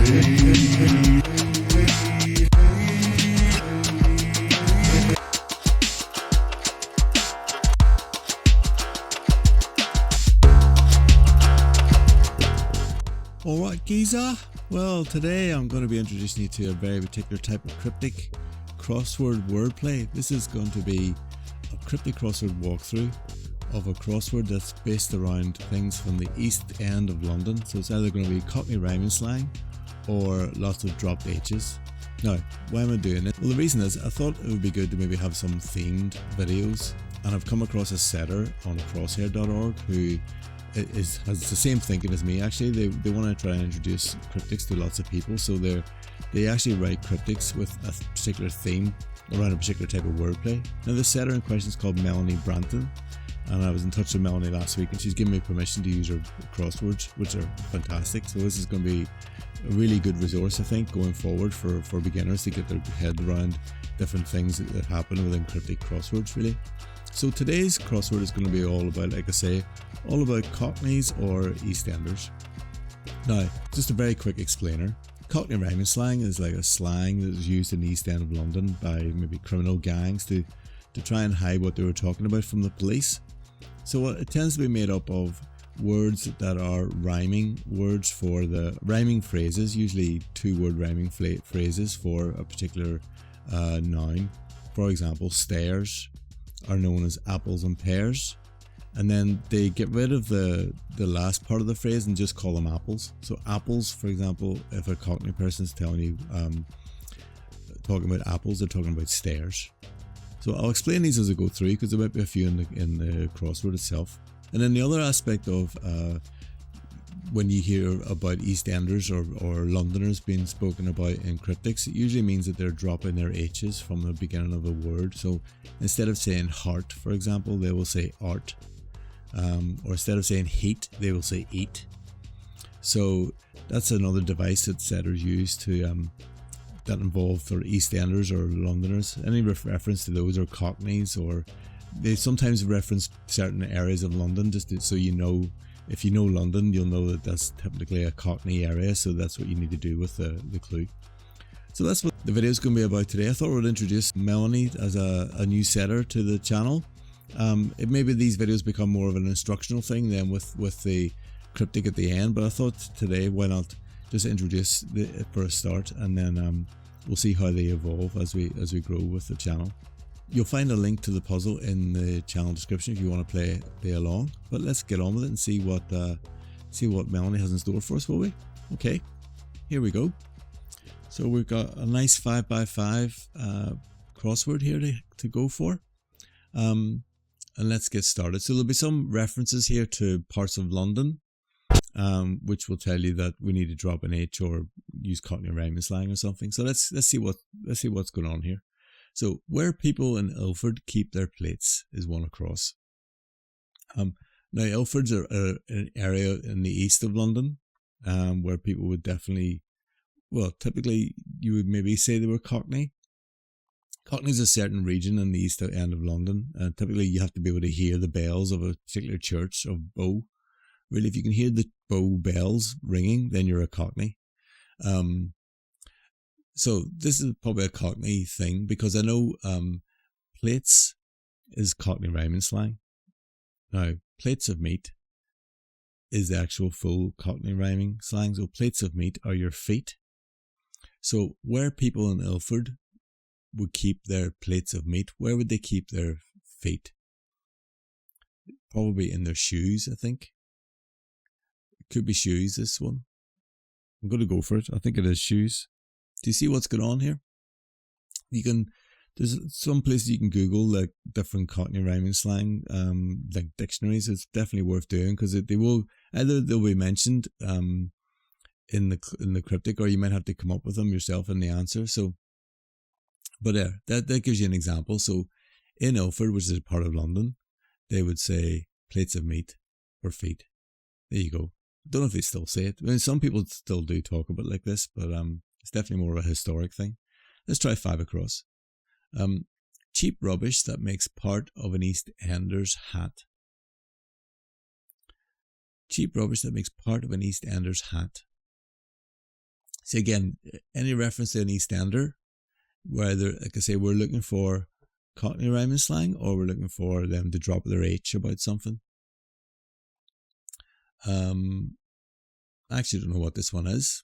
Alright geezer, well today I'm going to be introducing you to a very particular type of cryptic crossword wordplay. This is going to be a cryptic crossword walkthrough of a crossword that's based around things from the East End of London. So it's either going to be Cockney Rhyming Slang or lots of dropped H's. Now, why am I doing it? Well, the reason is I thought it would be good to maybe have some themed videos, and I've come across a setter on crosshair.org who has the same thinking as me. Actually, they want to try and introduce cryptics to lots of people, so they actually write cryptics with a particular theme around a particular type of wordplay. Now, the setter in question is called Melanie Branton, and I was in touch with Melanie last week and she's given me permission to use her crosswords, which are fantastic. So this is going to be a really good resource, I think, going forward for beginners to get their head around different things that happen within cryptic crosswords, really. So today's crossword is going to be all about, like I say, all about Cockneys or Eastenders. Now, just a very quick explainer. Cockney Rhyming Slang is like a slang that is used in the East End of London by maybe criminal gangs to try and hide what they were talking about from the police. So it tends to be made up of words that are rhyming words for the rhyming phrases, usually two-word rhyming phrases for a particular noun. For example, stairs are known as apples and pears, and then they get rid of the last part of the phrase and just call them apples. So apples, for example, if a Cockney person's telling you talking about apples, they're talking about stairs. So I'll explain these as I go through, because there might be a few in the crossword itself. And then the other aspect of when you hear about Eastenders or Londoners being spoken about in cryptics, it usually means that they're dropping their H's from the beginning of a word. So instead of saying heart, for example, they will say art. Or instead of saying heat, they will say eat. So that's another device that setters use to that involve for Eastenders or Londoners. Any reference to those are Cockneys, or they sometimes reference certain areas of London, just so you know. If you know London, you'll know that that's typically a Cockney area, so that's what you need to do with the clue. So that's what the video is going to be about today. I thought I would introduce Melanie as a new setter to the channel. Maybe these videos become more of an instructional thing than with the cryptic at the end, but I thought today, why not just introduce it for a start, and then we'll see how they evolve as we grow with the channel. You'll find a link to the puzzle in the channel description if you want to play along. But let's get on with it and see what Melanie has in store for us, will we? Okay, here we go. So we've got a nice 5x5 crossword here to go for. And let's get started. So there'll be some references here to parts of London, which will tell you that we need to drop an H or use Cockney Rhyming Slang or something. So let's see what's going on here. So where people in Ilford keep their plates is one across. Now Ilford's are an area in the east of London, where people would definitely, well, typically you would maybe say they were Cockney. Cockney is a certain region in the east end of London. Typically you have to be able to hear the bells of a particular church of Bow. Really, if you can hear the Bow bells ringing, then you're a Cockney. So this is probably a Cockney thing, because I know plates is Cockney Rhyming Slang. Now, plates of meat is the actual full Cockney Rhyming Slang. So plates of meat are your feet. So where people in Ilford would keep their plates of meat, where would they keep their feet? Probably in their shoes, I think. It could be shoes, this one. I'm going to go for it. I think it is shoes. Do you see what's going on here? There's some places you can Google like different Cockney Rhyming Slang, like dictionaries. It's definitely worth doing, because they'll be mentioned in the cryptic, or you might have to come up with them yourself in the answer. So, but that gives you an example. So, in Ilford, which is a part of London, they would say plates of meat or feet. There you go. I don't know if they still say it. I mean, some people still do talk about it like this, but it's definitely more of a historic thing. Let's try 5 across. Cheap rubbish that makes part of an Eastender's hat. Cheap rubbish that makes part of an Eastender's hat. So again, any reference to an Eastender, whether, like I say, we're looking for Cockney Rhyming Slang or we're looking for them to drop their H about something. I actually don't know what this one is.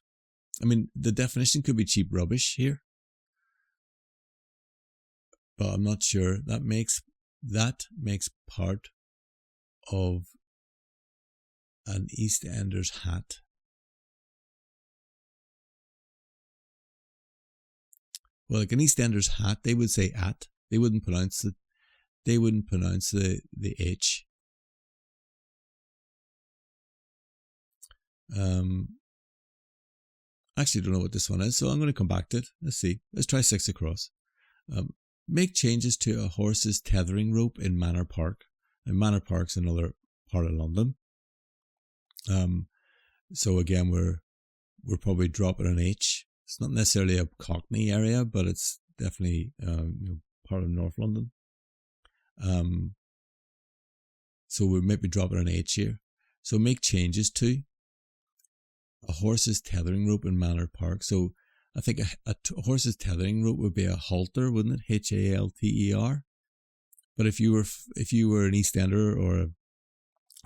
I mean, the definition could be cheap rubbish here, but I'm not sure. That makes part of an Eastenders hat. Well, like an Eastenders hat, they would say at. They wouldn't pronounce it. They wouldn't pronounce the H. Actually don't know what this one is, so I'm going to come back to it. Let's see. Let's try 6 across. Make changes to a horse's tethering rope in Manor Park. And Manor Park's another part of London. So again, we're probably dropping an H. It's not necessarily a Cockney area, but it's definitely part of North London. So we might be dropping an H here. So make changes to a horse's tethering rope in Manor Park. So I think a horse's tethering rope would be a halter, wouldn't it? Halter. But if you were an Eastender or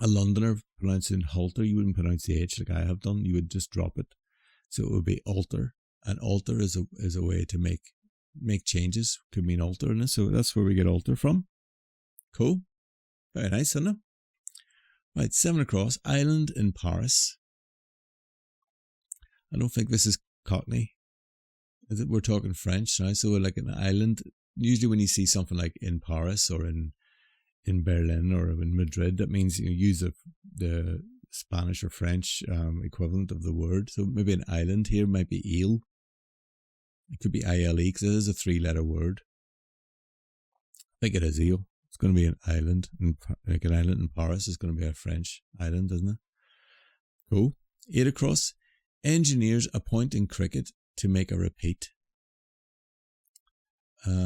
a Londoner pronouncing halter, you wouldn't pronounce the H like I have done. You would just drop it. So it would be alter. And alter is a way to make changes. Could mean alter in this. So that's where we get alter from. Cool. Very nice, isn't it? Right, 7 across. Island in Paris. I don't think this is Cockney. We're talking French now. So like an island. Usually when you see something like in Paris or in Berlin or in Madrid, that means you use the Spanish or French equivalent of the word. So maybe an island here might be ile. It could be ILE because it is a 3-letter word. I think it is ile. It's going to be an island. Like an island in Paris is going to be a French island, isn't it? Cool. 8 across. Engineers appoint in cricket to make a repeat. I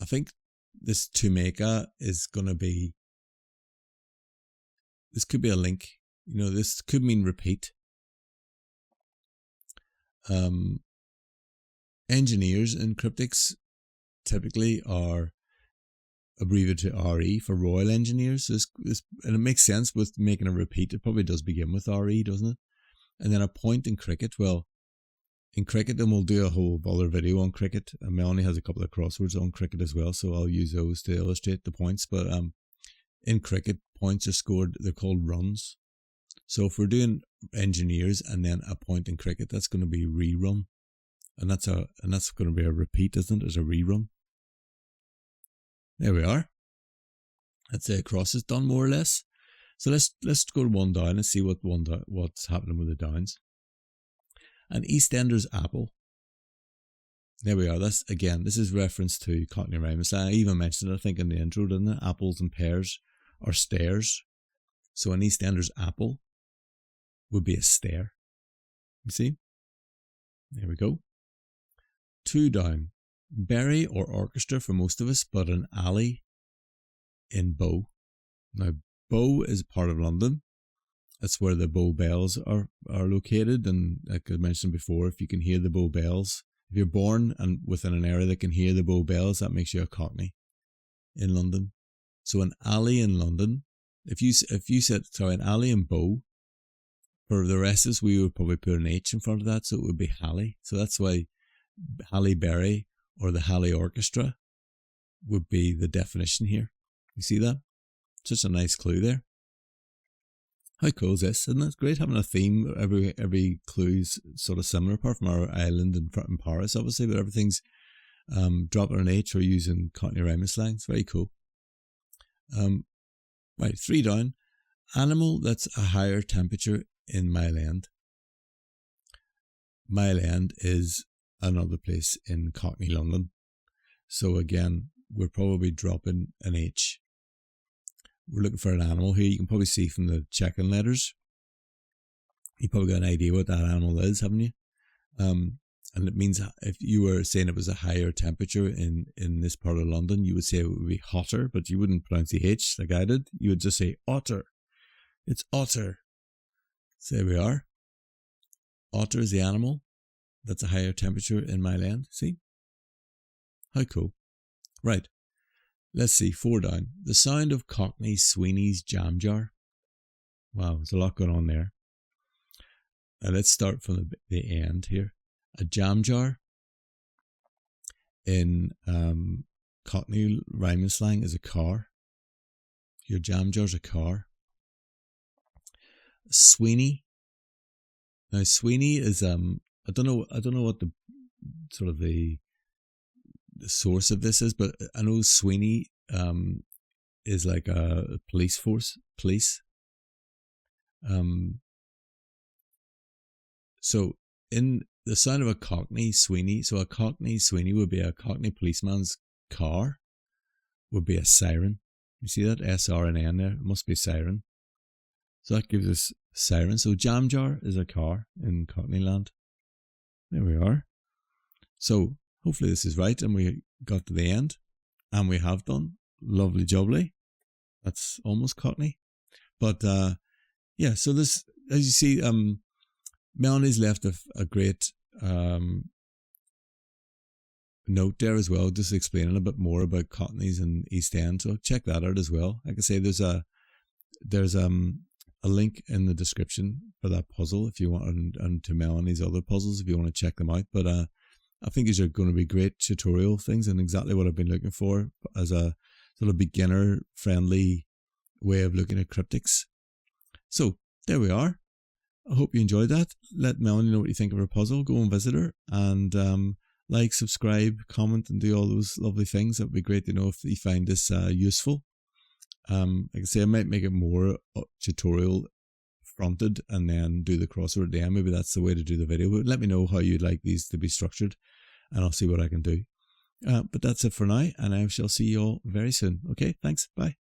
think this to make a is going to be, this could be a link. This could mean repeat. Engineers in cryptics typically are abbreviated to RE for Royal Engineers. And it makes sense with making a repeat. It probably does begin with RE, doesn't it? And then a point in cricket. Well, in cricket, and we'll do a whole other video on cricket. And Melanie has a couple of crosswords on cricket as well, so I'll use those to illustrate the points. But in cricket, points are scored. They're called runs. So if we're doing engineers and then a point in cricket, that's going to be rerun, and that's going to be a repeat, isn't it? As a rerun. There we are. That's the crosses done more or less. So let's go to one down and see what's happening with the downs. An Eastenders apple. There we are. This is reference to Cockney Rhyming Slang. I even mentioned it, I think, in the intro, didn't it? Apples and pears are stairs. So an Eastenders apple would be a stair. You see? There we go. 2 down. Berry or orchestra for most of us, but an alley in Bow. Now, Bow is part of London. That's where the Bow Bells are located. And like I mentioned before, if you can hear the Bow Bells, if you're born and within an area that can hear the Bow Bells, that makes you a Cockney in London. So an alley in London, if you said, sorry, an alley in Bow, for the rest of us, we would probably put an H in front of that, so it would be Halley. So that's why Halle Berry or the Halley Orchestra would be the definition here. You see that? Such a nice clue there. How cool is this? Isn't it great having a theme? Every clue's sort of similar, apart from our island in Paris, obviously, but everything's dropping an H or using Cockney Rhyming Slang. It's very cool. Right, 3 down. Animal that's a higher temperature in Mile End. Mile End is another place in Cockney London. So again, we're probably dropping an H. We're looking for an animal here. You can probably see from the check-in letters. You probably got an idea what that animal is, haven't you? And it means if you were saying it was a higher temperature in this part of London, you would say it would be hotter, but you wouldn't pronounce the H like I did. You would just say otter. It's otter. So there we are. Otter is the animal. That's a higher temperature in my land. See? How cool. Right. Let's see. 4 down. The sound of Cockney Sweeney's jam jar. Wow, there's a lot going on there. Let's start from the end here. A jam jar in Cockney rhyming slang is a car. Your jam jar's a car. Sweeney. Now Sweeney is I don't know what the sort of the source of this is, but I know Sweeney is like a police force. So in the sound of a Cockney Sweeney, so a Cockney Sweeney would be a Cockney policeman's car, would be a siren. You see that SRN there? It must be a siren. So that gives us siren. So jam jar is a car in Cockney land. There we are. So hopefully this is right and we got to the end. And we have done. Lovely jubbly. That's almost Cockney. But yeah, so this, as you see, Melanie's left a great note there as well, just explaining a bit more about Cockneys and East End. So check that out as well. Like I say, there's a link in the description for that puzzle if you want, and to Melanie's other puzzles if you want to check them out. But I think these are going to be great tutorial things and exactly what I've been looking for as a sort of beginner friendly way of looking at cryptics. So there we are. I hope you enjoyed that. Let Melanie know what you think of her puzzle. Go and visit her and like, subscribe, comment, and do all those lovely things. That would be great to know if you find this useful. Like I say, I might make it more tutorial fronted and then do the crossword at the end. Maybe that's the way to do the video. But let me know how you'd like these to be structured and I'll see what I can do. But that's it for now, and I shall see you all very soon. Okay, thanks. Bye.